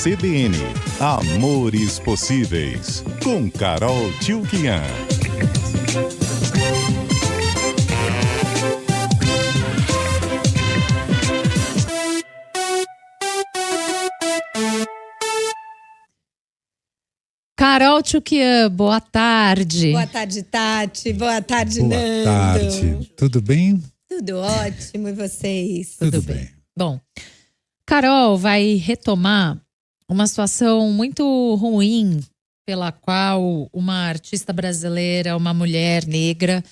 CBN, Amores Possíveis, com Carol Tchulkian. Carol Tchulkian, boa tarde. Boa tarde, Tati. Boa tarde, Boa Nando. tarde. Tudo bem? Tudo ótimo, e vocês? Tudo bem. Bom, Carol vai retomar uma situação muito ruim pela qual uma artista brasileira, uma mulher negra,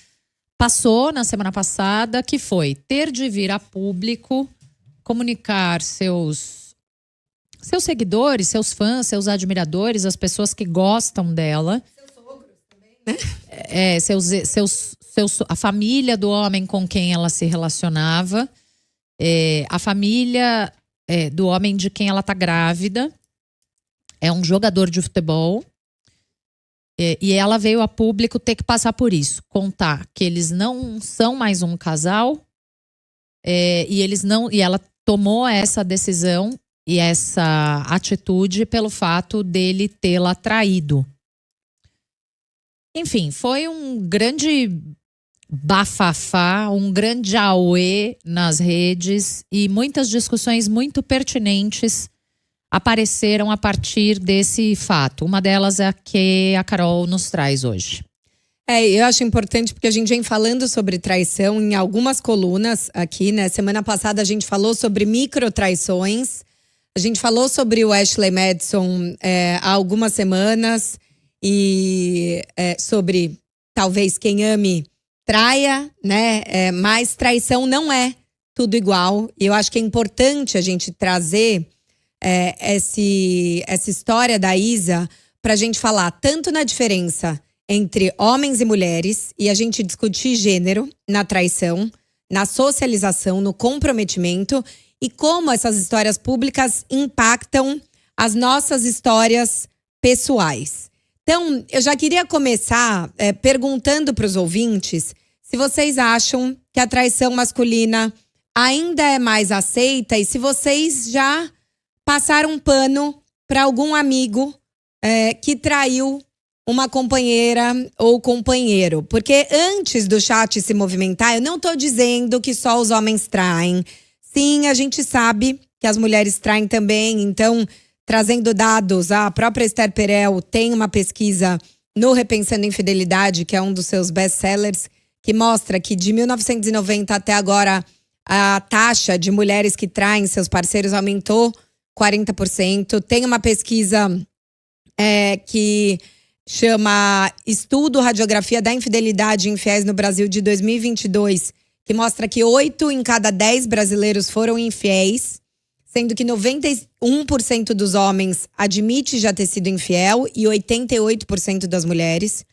passou na semana passada, que foi ter de vir a público comunicar seus seguidores, seus fãs, seus admiradores, as pessoas que gostam dela. Seus sogros também, né? A família do homem com quem ela se relacionava, a família do homem de quem ela tá grávida, é um jogador de futebol, e ela veio a público ter que passar por isso, contar que eles não são mais um casal, e ela tomou essa decisão e essa atitude pelo fato dele tê-la traído. Enfim, foi um grande bafafá, um grande auê nas redes e muitas discussões muito pertinentes apareceram a partir desse fato. Uma delas é a que a Carol nos traz hoje. Eu acho importante porque a gente vem falando sobre traição em algumas colunas aqui, né? Semana passada a gente falou sobre microtraições. A gente falou sobre o Ashley Madison há algumas semanas e sobre talvez quem ame traia, né? Mas traição não é tudo igual. E eu acho que é importante a gente trazer essa história da Isa para a gente falar tanto na diferença entre homens e mulheres e a gente discutir gênero na traição, na socialização, no comprometimento e como essas histórias públicas impactam as nossas histórias pessoais. Então, eu já queria começar perguntando para os ouvintes se vocês acham que a traição masculina ainda é mais aceita e se vocês já passaram um pano para algum amigo que traiu uma companheira ou companheiro. Porque antes do chat se movimentar, eu não estou dizendo que só os homens traem. Sim, a gente sabe que as mulheres traem também. Então, trazendo dados, a própria Esther Perel tem uma pesquisa no Repensando Infidelidade, que é um dos seus best-sellers, que mostra que de 1990 até agora, a taxa de mulheres que traem seus parceiros aumentou 40%. Tem uma pesquisa que chama Estudo Radiografia da Infidelidade e Infiéis no Brasil de 2022, que mostra que 8 em cada 10 brasileiros foram infiéis, sendo que 91% dos homens admite já ter sido infiel e 88% das mulheres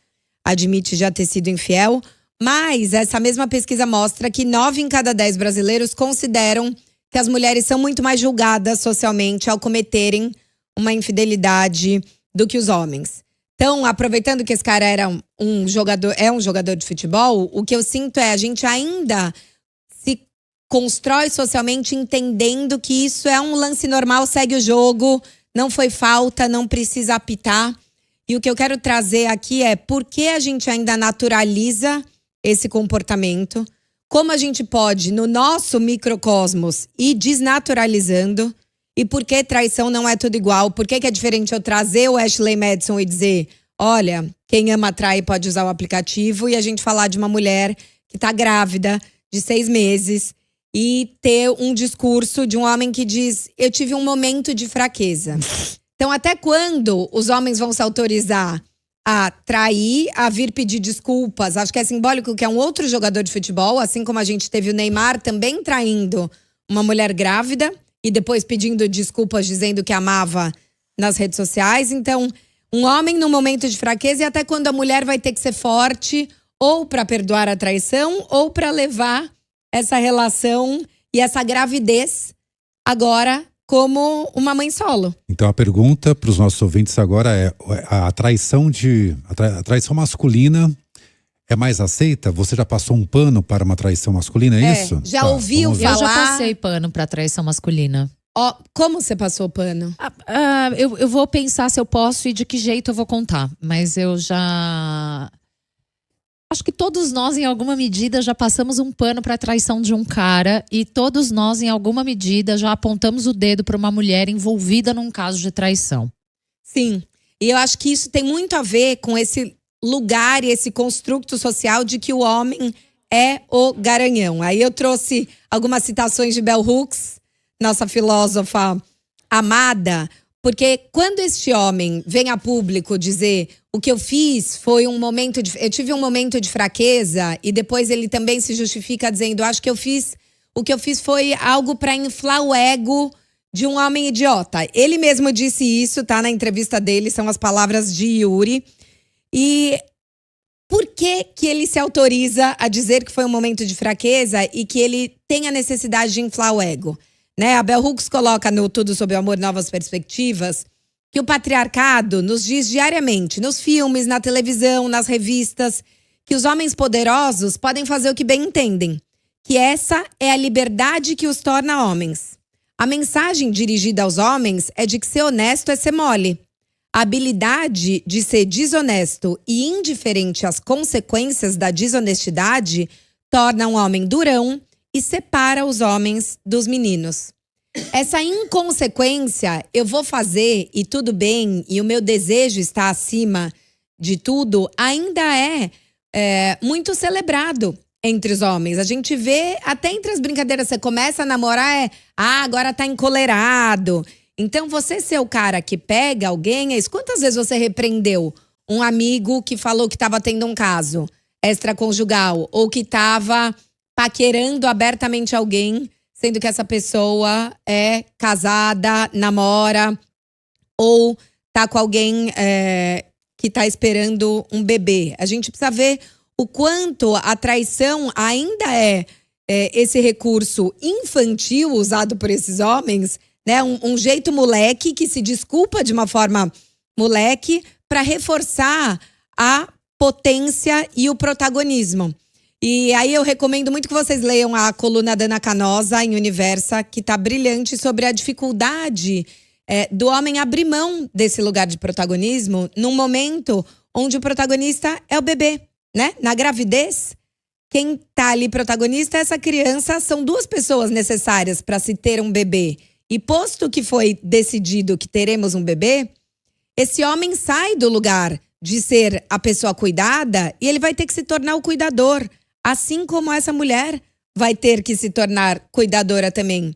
admite já ter sido infiel. Mas essa mesma pesquisa mostra que 9 em cada 10 brasileiros consideram que as mulheres são muito mais julgadas socialmente ao cometerem uma infidelidade do que os homens. Então, aproveitando que esse cara é um jogador de futebol, o que eu sinto a gente ainda se constrói socialmente entendendo que isso é um lance normal, segue o jogo, não foi falta, não precisa apitar. E o que eu quero trazer aqui é por que a gente ainda naturaliza esse comportamento, como a gente pode, no nosso microcosmos, ir desnaturalizando. E por que traição não é tudo igual? Por que é diferente eu trazer o Ashley Madison e dizer, olha, quem ama trai pode usar o aplicativo, e a gente falar de uma mulher que tá grávida de 6 meses e ter um discurso de um homem que diz, eu tive um momento de fraqueza. Então, até quando os homens vão se autorizar a trair, a vir pedir desculpas? Acho que é simbólico que é um outro jogador de futebol, assim como a gente teve o Neymar também traindo uma mulher grávida, e depois pedindo desculpas, dizendo que amava nas redes sociais. Então, um homem num momento de fraqueza, e até quando a mulher vai ter que ser forte, ou para perdoar a traição, ou para levar essa relação e essa gravidez agora como uma mãe solo. Então a pergunta para os nossos ouvintes agora é: a traição masculina é mais aceita? Você já passou um pano para uma traição masculina, é isso? Já ouviu falar? Eu já passei pano para traição masculina. Ó, como você passou o pano? Eu vou pensar se eu posso e de que jeito eu vou contar. Mas eu já… Acho que todos nós, em alguma medida, já passamos um pano para a traição de um cara. E todos nós, em alguma medida, já apontamos o dedo para uma mulher envolvida num caso de traição. Sim. E eu acho que isso tem muito a ver com esse lugar e esse construto social de que o homem é o garanhão. Aí eu trouxe algumas citações de Bell Hooks, nossa filósofa amada, porque quando este homem vem a público dizer o que eu fiz foi um momento de… Eu tive um momento de fraqueza, e depois ele também se justifica dizendo, acho que o que eu fiz foi algo para inflar o ego de um homem idiota. Ele mesmo disse isso, tá? Na entrevista dele, são as palavras de Yuri. E por que ele se autoriza a dizer que foi um momento de fraqueza e que ele tem a necessidade de inflar o ego? Né? A Bell Hooks coloca no Tudo Sobre o Amor, Novas Perspectivas, que o patriarcado nos diz diariamente, nos filmes, na televisão, nas revistas, que os homens poderosos podem fazer o que bem entendem, que essa é a liberdade que os torna homens. A mensagem dirigida aos homens é de que ser honesto é ser mole. A habilidade de ser desonesto e indiferente às consequências da desonestidade torna um homem durão e separa os homens dos meninos. Essa inconsequência, eu vou fazer e tudo bem, e o meu desejo está acima de tudo, ainda é muito celebrado entre os homens. A gente vê, até entre as brincadeiras, você começa a namorar, agora tá encolerado. Então, você ser o cara que pega alguém, quantas vezes você repreendeu um amigo que falou que estava tendo um caso extraconjugal ou que estava paquerando abertamente alguém, sendo que essa pessoa é casada, namora ou tá com alguém que tá esperando um bebê. A gente precisa ver o quanto a traição ainda é esse recurso infantil usado por esses homens, né? Um jeito moleque que se desculpa de uma forma moleque para reforçar a potência e o protagonismo. E aí eu recomendo muito que vocês leiam a coluna da Ana Canosa em Universa, que tá brilhante, sobre a dificuldade do homem abrir mão desse lugar de protagonismo num momento onde o protagonista é o bebê, né? Na gravidez, quem tá ali protagonista é essa criança, são duas pessoas necessárias para se ter um bebê. E posto que foi decidido que teremos um bebê, esse homem sai do lugar de ser a pessoa cuidada e ele vai ter que se tornar o cuidador. Assim como essa mulher vai ter que se tornar cuidadora também.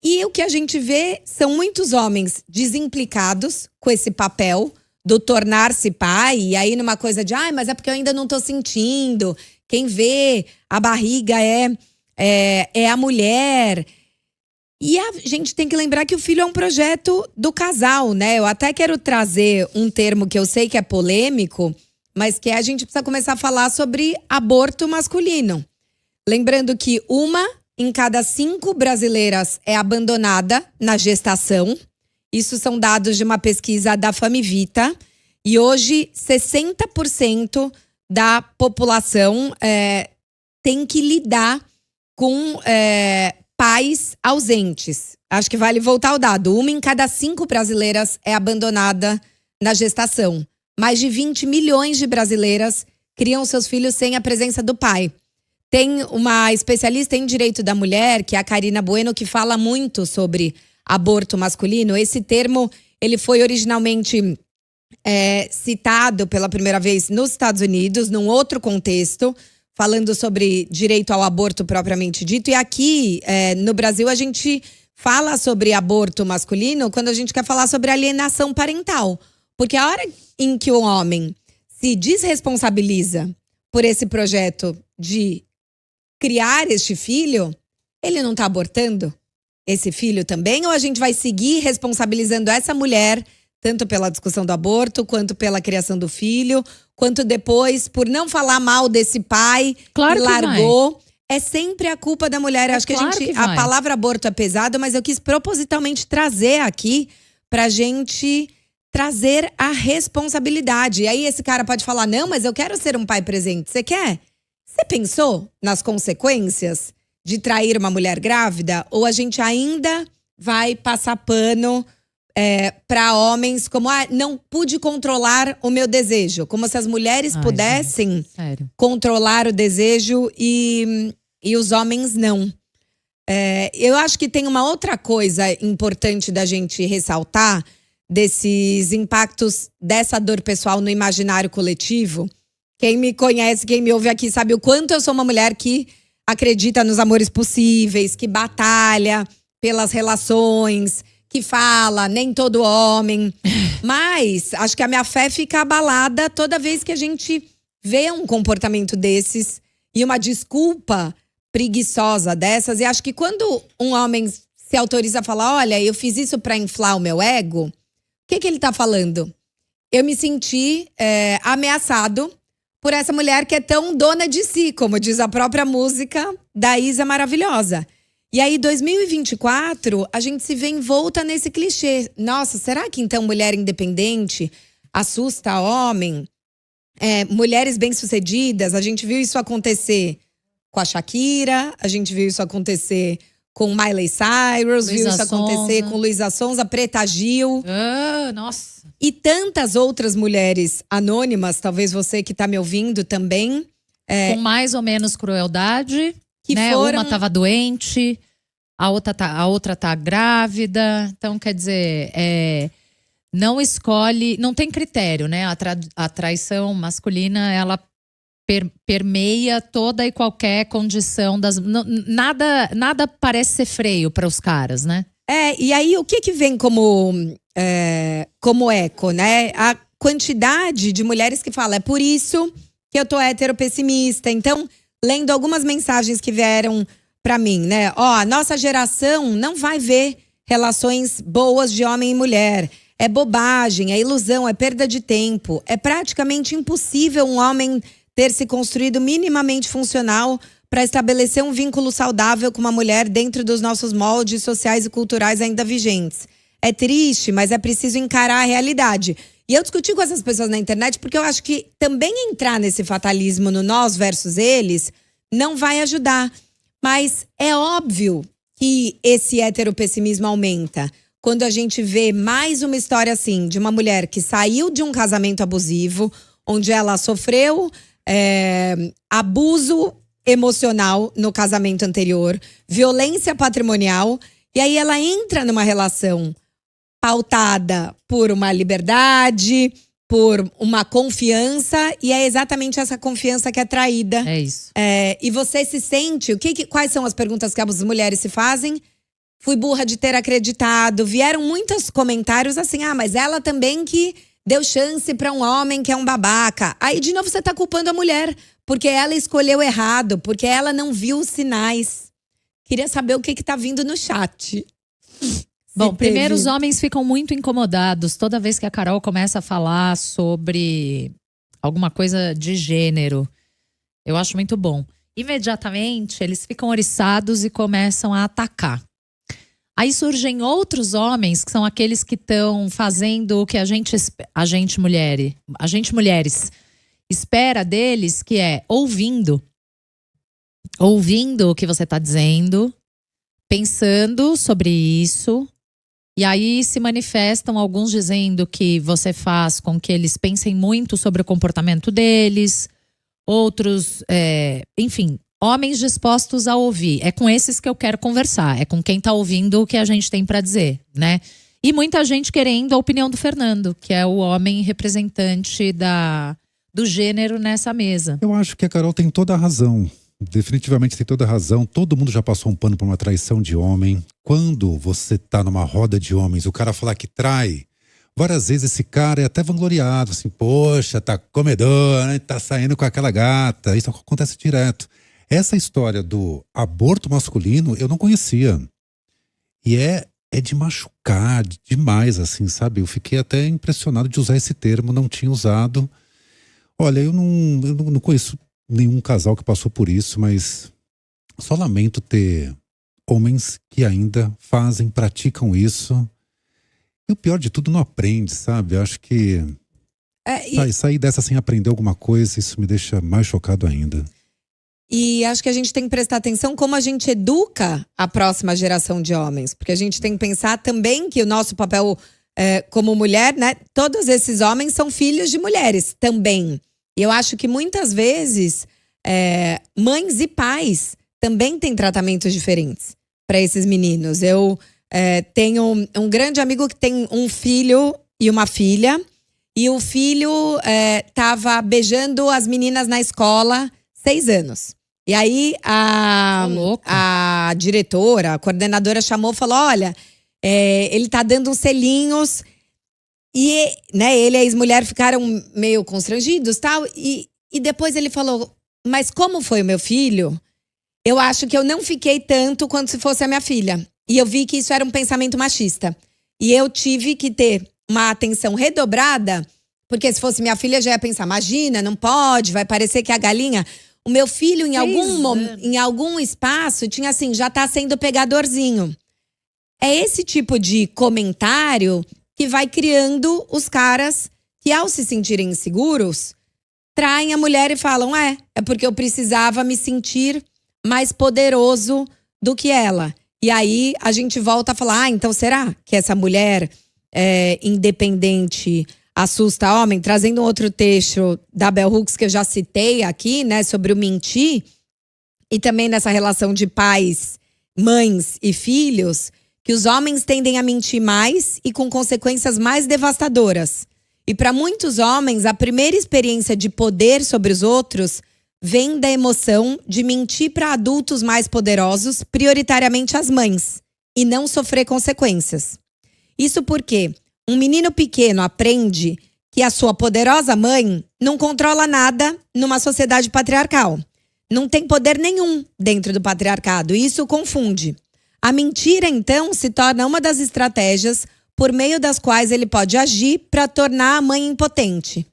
E o que a gente vê são muitos homens desimplicados com esse papel do tornar-se pai. E aí numa coisa de, mas é porque eu ainda não tô sentindo. Quem vê a barriga é a mulher. E a gente tem que lembrar que o filho é um projeto do casal, né? Eu até quero trazer um termo que eu sei que é polêmico, mas que a gente precisa começar a falar sobre aborto masculino. Lembrando que 1 em cada 5 brasileiras é abandonada na gestação. Isso são dados de uma pesquisa da Famivita. E hoje, 60% da população tem que lidar com pais ausentes. Acho que vale voltar ao dado. 1 em cada 5 brasileiras é abandonada na gestação. Mais de 20 milhões de brasileiras criam seus filhos sem a presença do pai. Tem uma especialista em direito da mulher, que é a Karina Bueno, que fala muito sobre aborto masculino. Esse termo, ele foi originalmente citado pela primeira vez nos Estados Unidos, num outro contexto, falando sobre direito ao aborto propriamente dito. E aqui, no Brasil, a gente fala sobre aborto masculino quando a gente quer falar sobre alienação parental. Porque a hora em que o homem se desresponsabiliza por esse projeto de criar este filho, ele não está abortando esse filho também? Ou a gente vai seguir responsabilizando essa mulher, tanto pela discussão do aborto, quanto pela criação do filho, quanto depois por não falar mal desse pai que largou? É sempre a culpa da mulher. Acho que a palavra aborto é pesada, mas eu quis propositalmente trazer aqui pra gente trazer a responsabilidade. E aí esse cara pode falar, não, mas eu quero ser um pai presente. Você quer? Você pensou nas consequências de trair uma mulher grávida? Ou a gente ainda vai passar pano para homens como não pude controlar o meu desejo. Como se as mulheres pudessem gente, sério. controlar o desejo e os homens não. Eu acho que tem uma outra coisa importante da gente ressaltar desses impactos dessa dor pessoal no imaginário coletivo. Quem me conhece, quem me ouve aqui, sabe o quanto eu sou uma mulher que acredita nos amores possíveis, que batalha pelas relações, que fala, nem todo homem. Mas acho que a minha fé fica abalada toda vez que a gente vê um comportamento desses e uma desculpa preguiçosa dessas. E acho que quando um homem se autoriza a falar, olha, eu fiz isso pra inflar o meu ego, o que ele tá falando? Eu me senti ameaçado por essa mulher que é tão dona de si, como diz a própria música da Isa Maravilhosa. E aí, 2024, a gente se vê envolta nesse clichê. Nossa, será que então mulher independente assusta homem? Mulheres bem-sucedidas, a gente viu isso acontecer com a Shakira, a gente viu isso acontecer com Miley Cyrus, viu isso acontecer com Luísa Sonza, Preta Gil. Nossa. E tantas outras mulheres anônimas, talvez você que tá me ouvindo também. Com mais ou menos crueldade, que né? foram... Uma tava doente, a outra tá grávida. Então, quer dizer, não escolhe, não tem critério, né? A traição masculina, ela permeia toda e qualquer condição nada parece ser freio para os caras, né? E aí o que vem como eco, né? A quantidade de mulheres que falam, é por isso que eu tô heteropessimista. Então, lendo algumas mensagens que vieram pra mim, né? A nossa geração não vai ver relações boas de homem e mulher. É bobagem, é ilusão, é perda de tempo. É praticamente impossível um homem ter se construído minimamente funcional para estabelecer um vínculo saudável com uma mulher dentro dos nossos moldes sociais e culturais ainda vigentes. É triste, mas é preciso encarar a realidade. E eu discuti com essas pessoas na internet porque eu acho que também entrar nesse fatalismo no nós versus eles não vai ajudar. Mas é óbvio que esse heteropessimismo aumenta quando a gente vê mais uma história assim, de uma mulher que saiu de um casamento abusivo, onde ela sofreu abuso emocional no casamento anterior, violência patrimonial, e aí ela entra numa relação pautada por uma liberdade, por uma confiança, e é exatamente essa confiança que é traída. É isso. E você se sente… Quais são as perguntas que as mulheres se fazem? Fui burra de ter acreditado. Vieram muitos comentários assim, mas ela também que deu chance pra um homem que é um babaca. Aí, de novo, você tá culpando a mulher, porque ela escolheu errado, porque ela não viu os sinais. Queria saber o que tá vindo no chat. Bom, primeiro os homens ficam muito incomodados toda vez que a Carol começa a falar sobre alguma coisa de gênero. Eu acho muito bom. Imediatamente, eles ficam oriçados e começam a atacar. Aí surgem outros homens, que são aqueles que estão fazendo o que a gente mulheres espera deles, que é ouvindo o que você está dizendo, pensando sobre isso. E aí se manifestam alguns dizendo que você faz com que eles pensem muito sobre o comportamento deles. Outros, enfim, homens dispostos a ouvir. É com esses que eu quero conversar. É com quem tá ouvindo o que a gente tem para dizer, né? E muita gente querendo a opinião do Fernando, que é o homem representante do gênero nessa mesa. Eu acho que a Carol tem toda a razão. Definitivamente tem toda a razão. Todo mundo já passou um pano por uma traição de homem. Quando você tá numa roda de homens, o cara falar que trai, várias vezes esse cara é até vangloriado, assim, poxa, tá comedor, né? Tá saindo com aquela gata. Isso acontece direto. Essa história do aborto masculino eu não conhecia. E é de machucar demais, assim, sabe? Eu fiquei até impressionado de usar esse termo, não tinha usado. Olha, eu não conheço nenhum casal que passou por isso, mas só lamento ter homens que ainda praticam isso. E o pior de tudo, não aprende, sabe? Eu acho que sair dessa sem aprender alguma coisa, isso me deixa mais chocado ainda. E acho que a gente tem que prestar atenção como a gente educa a próxima geração de homens. Porque a gente tem que pensar também que o nosso papel como mulher, né? Todos esses homens são filhos de mulheres também. E eu acho que muitas vezes mães e pais também têm tratamentos diferentes para esses meninos. Eu tenho um grande amigo que tem um filho e uma filha. E o filho tava beijando as meninas na escola, 6 anos. E aí a diretora, a coordenadora chamou e falou, olha, ele tá dando uns selinhos. E né, ele e a ex-mulher ficaram meio constrangidos e tal. E depois ele falou, mas como foi o meu filho? Eu acho que eu não fiquei tanto quanto se fosse a minha filha. E eu vi que isso era um pensamento machista. E eu tive que ter uma atenção redobrada, porque se fosse minha filha já ia pensar, imagina, não pode, vai parecer que é a galinha. O meu filho em algum espaço tinha assim, já tá sendo pegadorzinho. É esse tipo de comentário que vai criando os caras que ao se sentirem inseguros, traem a mulher e falam, é porque eu precisava me sentir mais poderoso do que ela. E aí a gente volta a falar, então será que essa mulher independente assusta homem? Trazendo um outro texto da Bell Hooks que eu já citei aqui, né, sobre o mentir, e também nessa relação de pais, mães e filhos, que os homens tendem a mentir mais e com consequências mais devastadoras. E para muitos homens, a primeira experiência de poder sobre os outros vem da emoção de mentir para adultos mais poderosos, prioritariamente as mães, e não sofrer consequências. Isso porque um menino pequeno aprende que a sua poderosa mãe não controla nada numa sociedade patriarcal. Não tem poder nenhum dentro do patriarcado, e isso confunde. A mentira, então, se torna uma das estratégias por meio das quais ele pode agir para tornar a mãe impotente.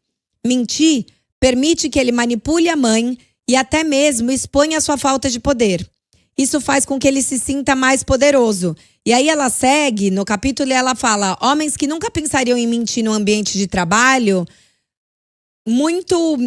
Mentir permite que ele manipule a mãe e até mesmo exponha a sua falta de poder. Isso faz com que ele se sinta mais poderoso. E aí ela segue, no capítulo ela fala, homens que nunca pensariam em mentir no ambiente de trabalho, muito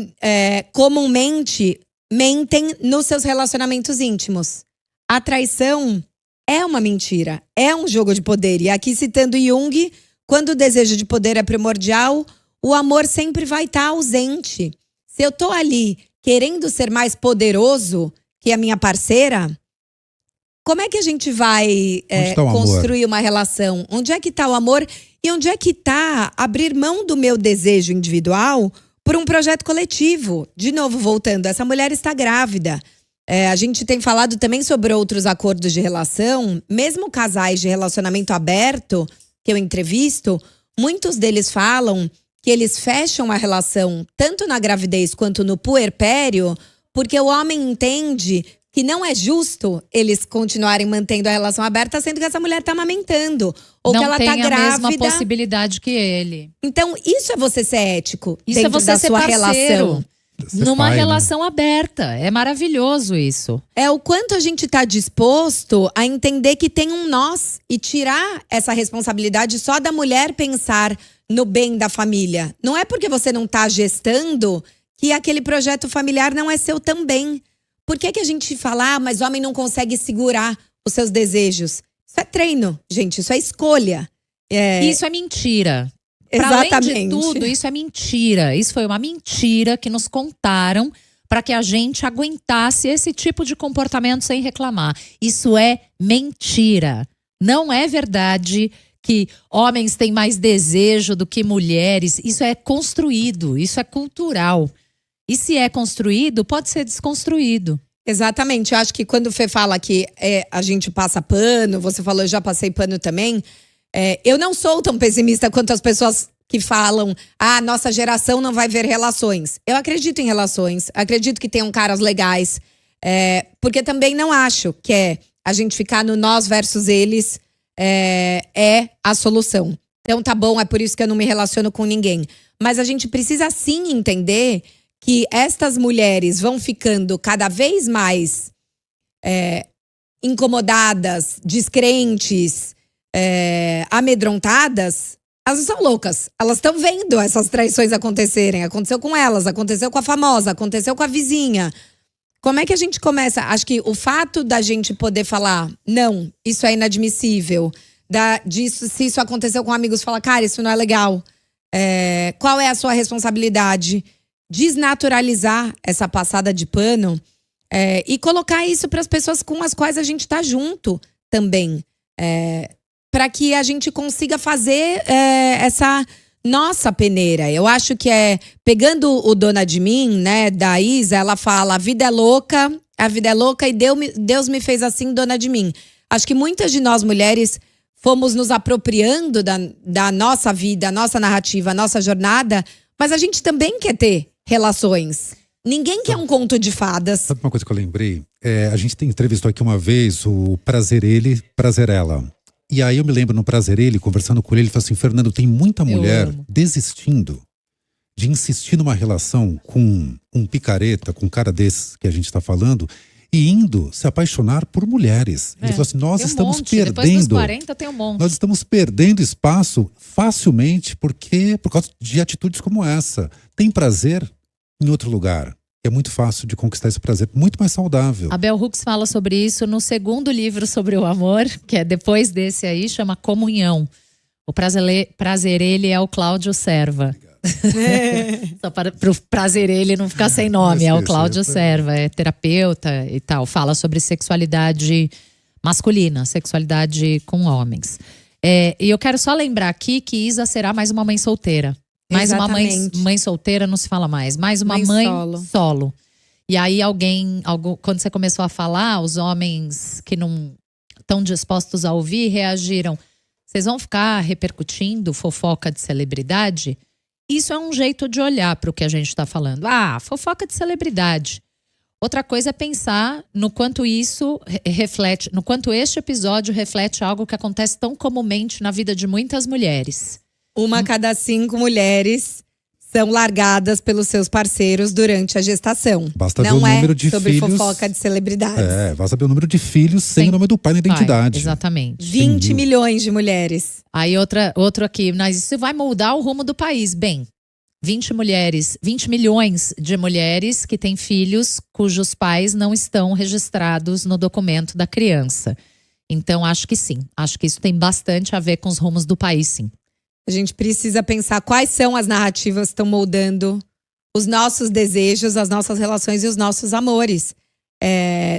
comumente mentem nos seus relacionamentos íntimos. A traição é uma mentira, é um jogo de poder. E aqui citando Jung, quando o desejo de poder é primordial, o amor sempre vai estar ausente. Se eu tô ali querendo ser mais poderoso que a minha parceira, como é que a gente vai construir uma relação? Onde é que tá o amor? E onde é que tá abrir mão do meu desejo individual por um projeto coletivo? De novo, voltando, essa mulher está grávida. A gente tem falado também sobre outros acordos de relação. Mesmo casais de relacionamento aberto, que eu entrevisto, muitos deles falam que eles fecham a relação tanto na gravidez quanto no puerpério, porque o homem entende que não é justo eles continuarem mantendo a relação aberta, sendo que essa mulher tá amamentando. Ou não que ela tá grávida. Não tem a mesma possibilidade que ele. Então, isso é você ser ético isso dentro é você da ser sua parceiro, relação. Numa relação aberta. É maravilhoso isso. É o quanto a gente tá disposto a entender que tem um nós e tirar essa responsabilidade só da mulher pensar no bem da família. Não é porque você não tá gestando que aquele projeto familiar não é seu também. Por que a gente fala, mas homem não consegue segurar os seus desejos? Isso é treino, gente, isso é escolha. Isso é mentira. Exatamente. Para além de tudo, isso é mentira. Isso foi uma mentira que nos contaram para que a gente aguentasse esse tipo de comportamento sem reclamar. Isso é mentira. Não é verdade que homens têm mais desejo do que mulheres. Isso é construído, isso é cultural. E se é construído, pode ser desconstruído. Exatamente. Eu acho que quando o Fê fala que a gente passa pano, você falou, eu já passei pano também. Eu não sou tão pessimista quanto as pessoas que falam, nossa geração não vai ver relações. Eu acredito em relações, acredito que tenham caras legais. Porque também não acho que a gente ficar no nós versus eles é a solução. Então tá bom, é por isso que eu não me relaciono com ninguém. Mas a gente precisa sim entender que estas mulheres vão ficando cada vez mais incomodadas, descrentes, amedrontadas. Elas não são loucas, elas estão vendo essas traições acontecerem. Aconteceu com elas, aconteceu com a famosa, aconteceu com a vizinha. Como é que a gente começa? Acho que o fato da gente poder falar, não, isso é inadmissível. Disso, se isso aconteceu com amigos, falar, cara, isso não é legal. Qual é a sua responsabilidade? Desnaturalizar essa passada de pano e colocar isso para as pessoas com as quais a gente tá junto também. Para que a gente consiga fazer essa nossa peneira. Eu acho que pegando o Dona de Mim, né, da Isa, ela fala, a vida é louca e Deus me fez assim, Dona de Mim. Acho que muitas de nós mulheres fomos nos apropriando da nossa vida, nossa narrativa, nossa jornada, mas a gente também quer ter relações. Ninguém quer um conto de fadas. Sabe uma coisa que eu lembrei? A gente entrevistou aqui uma vez o Prazer Ele, Prazer Ela. E aí eu me lembro no Prazer Ele, conversando com ele falou assim, Fernando, tem muita mulher desistindo de insistir numa relação com um picareta, com um cara desses que a gente está falando, e indo se apaixonar por mulheres. Ele falou assim, nós estamos perdendo. Depois dos 40 tem um monte. Nós estamos perdendo espaço facilmente por causa de atitudes como essa. Tem prazer em outro lugar. É muito fácil de conquistar esse prazer, muito mais saudável. A Bell Hooks fala sobre isso no segundo livro sobre o amor, que é depois desse aí, chama Comunhão. O prazer ele é o Cláudio Serva. Só para o prazer ele não ficar sem nome, é o Cláudio Serva, é terapeuta e tal. Fala sobre sexualidade masculina, sexualidade com homens. E eu quero só lembrar aqui que Isa será mais uma mãe solteira. Mais uma mãe solteira não se fala mais. Mais uma mãe solo. E aí quando você começou a falar, os homens que não estão dispostos a ouvir reagiram. Vocês vão ficar repercutindo fofoca de celebridade? Isso é um jeito de olhar para o que a gente está falando. Fofoca de celebridade. Outra coisa é pensar no quanto isso reflete, no quanto este episódio reflete algo que acontece tão comumente na vida de muitas mulheres. 1 a cada 5 mulheres são largadas pelos seus parceiros durante a gestação. Basta ver o número de sobre filhos. Fofoca de celebridades. Basta ver o número de filhos sem o nome do pai na identidade. Exatamente. 20 milhões de mulheres. Aí outro aqui, mas isso vai mudar o rumo do país. Bem, 20 milhões de mulheres que têm filhos cujos pais não estão registrados no documento da criança. Então, acho que sim. Acho que isso tem bastante a ver com os rumos do país, sim. A gente precisa pensar quais são as narrativas que estão moldando os nossos desejos, as nossas relações e os nossos amores.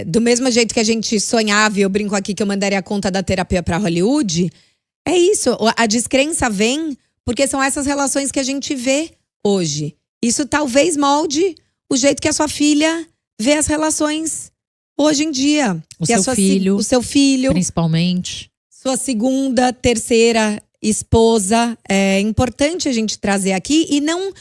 Do mesmo jeito que a gente sonhava, e eu brinco aqui que eu mandaria a conta da terapia para Hollywood, é isso. A descrença vem porque são essas relações que a gente vê hoje. Isso talvez molde o jeito que a sua filha vê as relações hoje em dia. O seu filho, principalmente. Sua segunda, terceira esposa. É importante a gente trazer aqui e não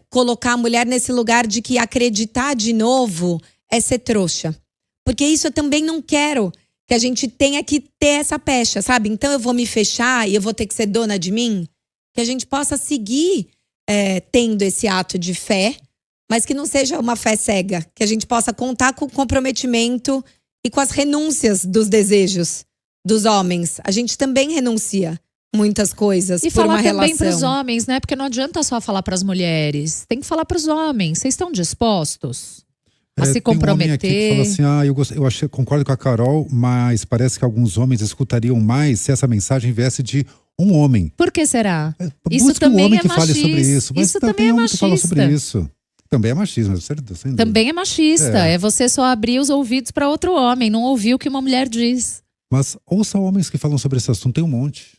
colocar a mulher nesse lugar de que acreditar de novo é ser trouxa. Porque isso eu também não quero que a gente tenha que ter essa pecha, sabe? Então eu vou me fechar e eu vou ter que ser dona de mim. Que a gente possa seguir tendo esse ato de fé, mas que não seja uma fé cega. Que a gente possa contar com o comprometimento e com as renúncias dos desejos dos homens. A gente também renuncia muitas coisas e por uma relação. E falar também para os homens, né? Porque não adianta só falar para as mulheres. Tem que falar para os homens. Vocês estão dispostos a se comprometer? Tem um homem aqui que fala assim, eu concordo com a Carol, mas parece que alguns homens escutariam mais se essa mensagem viesse de um homem. Por que será? Isso também um homem que fale sobre isso. Mas isso também é homem que fala sobre isso. Também é machismo, certo? Também é machista. É você só abrir os ouvidos para outro homem, não ouvir o que uma mulher diz. Mas ouça homens que falam sobre esse assunto, tem um monte.